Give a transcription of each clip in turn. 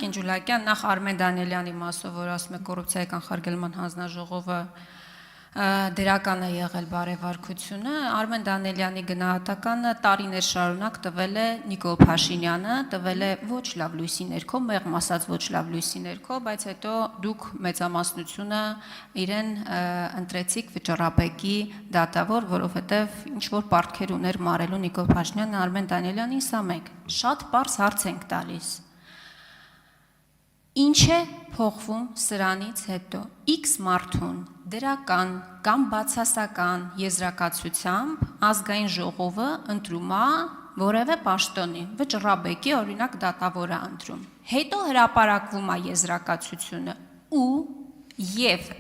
Տիկին Ջուլակյան, նախ Արմեն Դանիելյանի մասով, որ ասում է կոռուպցիայի կանխարգելման հանձնաժողովը դերական է եղել բարեվարկությունը, Արմեն Դանիելյանի գնահատականը տարիներ շարունակ տվել է Նիկոլ Փաշինյանը, տվել է ոչ լավ լույսի ներքո, մեղմ ասած ոչ լավ լույսի ներքո, բայց հետո դուք մեծամասնությունը իրեն ընտրեցիք վճռաբեկի դատավոր, որովհետև ինչ-որ պարտքեր ուներ մարելու Նիկոլ Փաշինյանը Արմեն Դանիելյանին, սա մեկ, շատ պարզ հարց ենք տալիս։ Ինչ է փոխվում սրանից հետո, X մարդուն դրական կամ բացասական եզրակացությամբ ազգային ժողովը ընտրում է որևէ պաշտոնի, վճռաբեկի օրինակ դատավոր է ընտրում։ Հետո հրապարակվում է եզրակացությունը ու եւ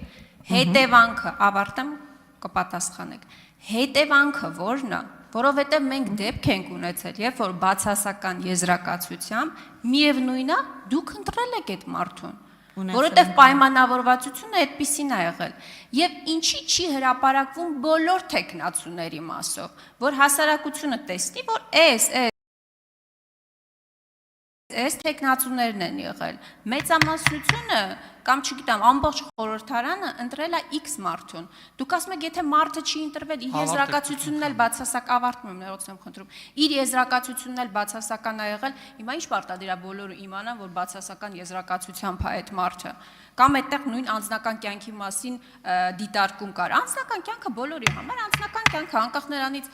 հետևանքը, ավարտեմ կպատասխանեք, հետևանքը որն է, որովհետև մենք դեպք ենք ունեցել, երբ որ բացասական եզրակացությամբ միևնույն է, դուք ընտրել եք այդ մարդուն, որովհետև պայմանավորվածությունը այդպիսին է եղել։ Եվ ինչի չի հրապարակվում բոլոր թեկնածուների մասով, որ հասարակությունը տեսնի, որ այս թեկնածուներն են եղել։ Մեծամասնությունը կամ չգիտեմ, ամբողջ խորհրդարանը ընտրել է X մարդուն։ Դուք ասում եք, եթե մարդը չի ընտրվել, իր եզրակացությունն էլ բացասական, ավարտում եմ, ներողություն խնդրում, իր եզրակացությունն էլ բացասական է եղել, հիմա ինչ պարտադիր է բոլորը իմանան, որ բացասական եզրակացությամբ է այդ մարդը։ Կամ այդտեղ նույն անձնական կյանքի մասին դիտարկում կար։ Անձնական կյանքը բոլորի համար, անձնական կյանքը անկախ նրանից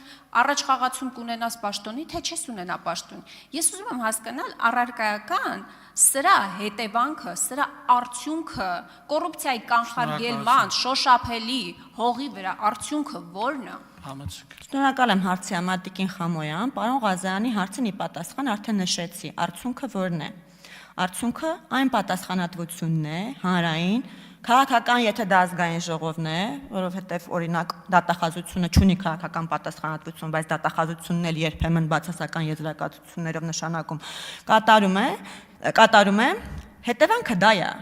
առաջ խաղացում կունենաս պաշտոնի, թե չես ունենա պաշտոնի։ Ես ուզում եմ հասկանալ առարկայական սրա հետևանքը, սրա արդյունքը, կոռուպցիայի կանխարգելման, շոշափելի հողի վրա արդյունքը ո՞րն է։ Շնորհակալ եմ հարցի համար Տիկին Խամոյան, պարոն Ղազարյանի հարցին ի պատասխան արդեն նշեցի, արդյունքը ո՞րն է։ Արդյունքը այն պատասխանատվությունն է, հանրային, քաղաքական, եթե դա ազգային ժողովն է, որովհետև օրինակ դատախազությունը չունի քաղաքական պատասխանատվություն, բայց դատախազությունն էլ երբեմն բացասական եզրակացություններով նշանակում կատարում է, հետևանքը դա է,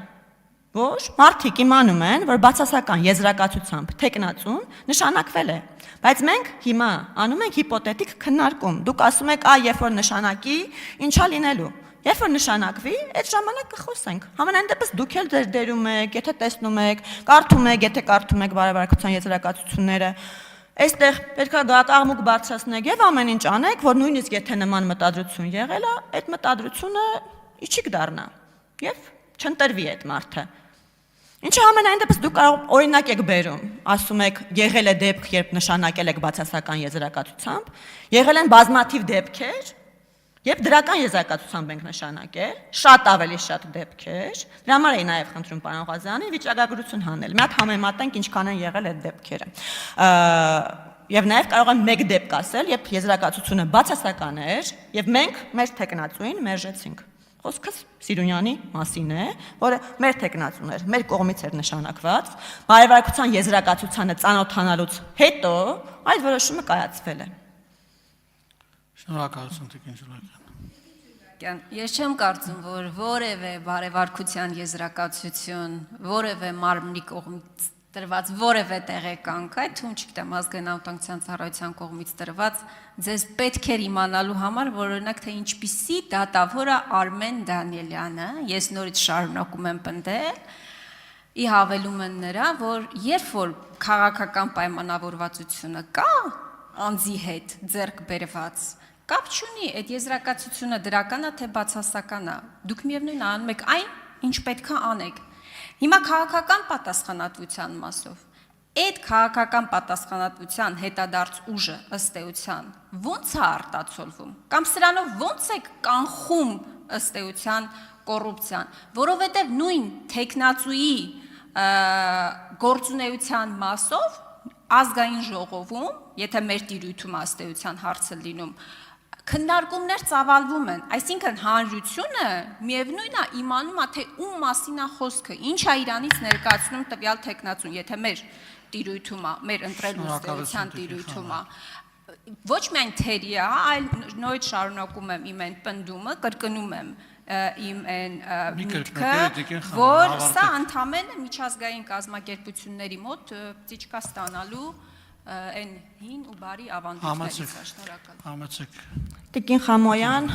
որ մարդիկ իմանում են, որ բացասական եզրակացությամբ թեկնածուն նշանակվել է, բայց մենք հիմա անում ենք հիպոթետիկ քննարկում, դուք ասում եք, երբ որ նշանակի, ինչա լինելու։ Երբ որ նշանակվի, այդ ժամանակ կխոսենք։ Համենայն դեպս դուք էլ ձեր դերում եք, եթե տեսնում եք, կարդում եք, եթե կարդում եք բարեվարկության եզրակացությունները, այստեղ պետք է աղմուկ բարձրացնեք եւ ամեն ինչ անեք, որ նույնիսկ եթե նման մտադրություն եղել է, այդ մտադրությունը իջիկ դառնա եւ չընտրվի այդ մարդը։ Ինչը համենայն դեպս դուք կարող օրինակ եք բերում, ասում եք, եղել է դեպք, երբ նշանակել եք բացասական եզրակացությամբ, եղել են բազմաթիվ դեպքեր, Երբ դրական եզրակացությամբ ենք նշանակել, շատ ավելի շատ դեպքեր, դրա համար էի նաև խնդրում պարոն Ղազարյանին վիճակագրություն հանել, մի հատ համեմատենք ինչքան են եղել այդ դեպքերը։ Եվ նաև կարող եմ մեկ դեպք ասել, երբ եզրակացությունը բացասական էր, եւ մենք մեր թեկնածուին մերժեցինք։ Խոսքս Սիրունյանի մասին է, որը մեր թեկնածուն էր, մեր կողմից էր նշանակված, բարեվարկության եզրակացությանը ծանոթանալուց հետո այդ որոշումը կայացվել է։ Շնորհակալություն Տիկին Ջուլակյան։ Ես չեմ կարծում, որ որևէ բարեվարկության եզրակացություն, որևէ մարմնի կողմից տրված որևէ տեղեկանք, այդ թվում չգիտեմ ազգային անվտանգության ծառայության կողմից տրված, ձեզ պետք էր իմանալու համար, որ օրինակ թե ինչպիսի դատավոր է Արմեն Դանիելյանը, ես նորից շարունակում եմ պնդել, ի հավելում են նրա, որ երբ որ քաղաքական պայմանավորվածությունը կա անձի հետ ձեռք բերված, կապ չունի, այդ եզրակացությունը դրական է, թե բացասական է, դուք միևնույն անում եք այն, ինչ պետք է անեք։ Հիմա քաղաքական պատասխանատվության մասով, այդ քաղաքական պատասխանատվության հետադարձ ուժը ըստ էության ո՞նց է արտացոլվում, կամ սրանով ո՞նց է կանխում ըստ էության կոռուպցիան, որովհետև նույն թեկնածուի գործունեության մասով ազգային ժողովում, եթե մեր տիրույթում ըստ էության հարցը լինում, քննարկումներ ծավալվում են, այսինքն հանրությունը միևնույն է իմանում է, թե ում մասին է խոսքը, ինչ է իրանից ներկայացնում տվյալ թեկնածուն, եթե մեր տիրույթում է, մեր ընտրելու ըստ էության տիրույթում է, ոչ միայն թերի է, այլ նորից շարունակում եմ իմ այն պնդումը, կրկնում եմ իմ այն միտքը, որ սա ընդամենը միջազգային կազմակերպությունների մոտ ծիճկա ստանալու այն հին ու բարի ավանդույթներից է, շնորհակալ։ Համեցեք։ Տիկին Խամոյան,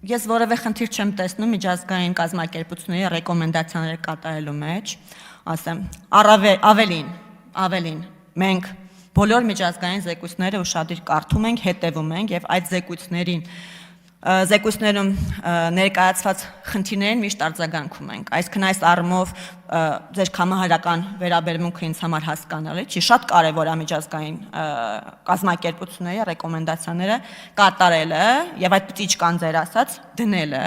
Ես որևէ խնդիր չեմ տեսնում միջազգային կազմակերպությունների ռեկոմենդացիաները կատարելու մեջ, ասեմ, ավելին, մենք բոլոր միջազգային զեկույցները ուշադիր կարդում ենք, հետևում ենք եւ այդ զեկույցներում ներկայացված խնդիրներին միշտ արձագանքում ենք։ Այսինքն այս առումով ձեր կամահարական վերաբերմունքը ինձ համար հասկանալի չի, շատ կարևոր է միջազգային կազմակերպությունների ռեկոմենդացիաները կատարելը եւ այդ պտիչկան ձեր ասած դնելը։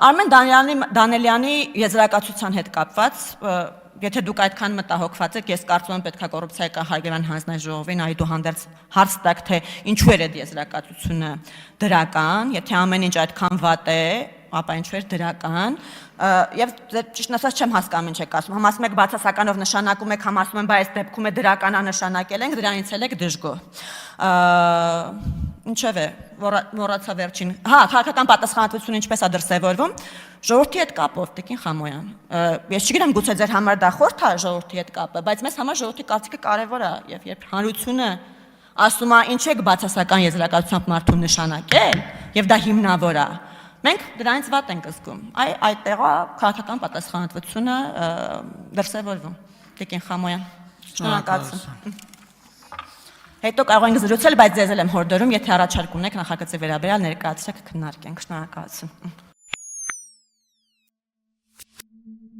Արմեն Դանելյանի եզրակացության հետ կապված Եթե դուք այդքան մտահոգված եք, ես կարծում եմ պետք է կոռուպցիայի կանխարգելման հանձնաժողովին այդուհանդերձ հարց տաք, թե ինչու էր այդ եզրակացությունը դրական, եթե ամեն ինչ այդքան վատ է, ապա ինչու էր դրական, եւ ճիշտ ասած չեմ հասկանում ինչ եք ասում, համ ասում եք բացասականով նշանակում եք, համ ասում եմ, բայց դեպքում է դրականա նշանակել ենք, դրանից էլ եք դժգոհ։ Ինչև է, մոռացա վերջին, քաղաքական պատասխանատվությունը ինչպես է դրսևորվում, ժողովրդի հետ կապով, Տիկին Խամոյան, ես չգիտեմ գուցե ձեր համար դա խորթ է ժողովրդի հետ կապը, բայց մեզ համար ժողովրդի կարծիքը կարևոր է, եւ երբ հանրությունը ասում է ինչ եք բացասական եզրակացությամբ մարդուն նշանակել, եւ դա հիմնավոր է, մենք դրանից վատ ենք զգում, այդտեղ է քաղաքական պատասխանատվությունը դրսևորվում, Տիկին Խամոյան, շնորհակալություն։ Հետո կարող ենք զրուցել, բայց ձեզ էլ եմ հորդորում, եթե առաջարկ ունեք նախագծի վերաբերյալ ներկայացրեք քննարկենք, շնորհակալություն։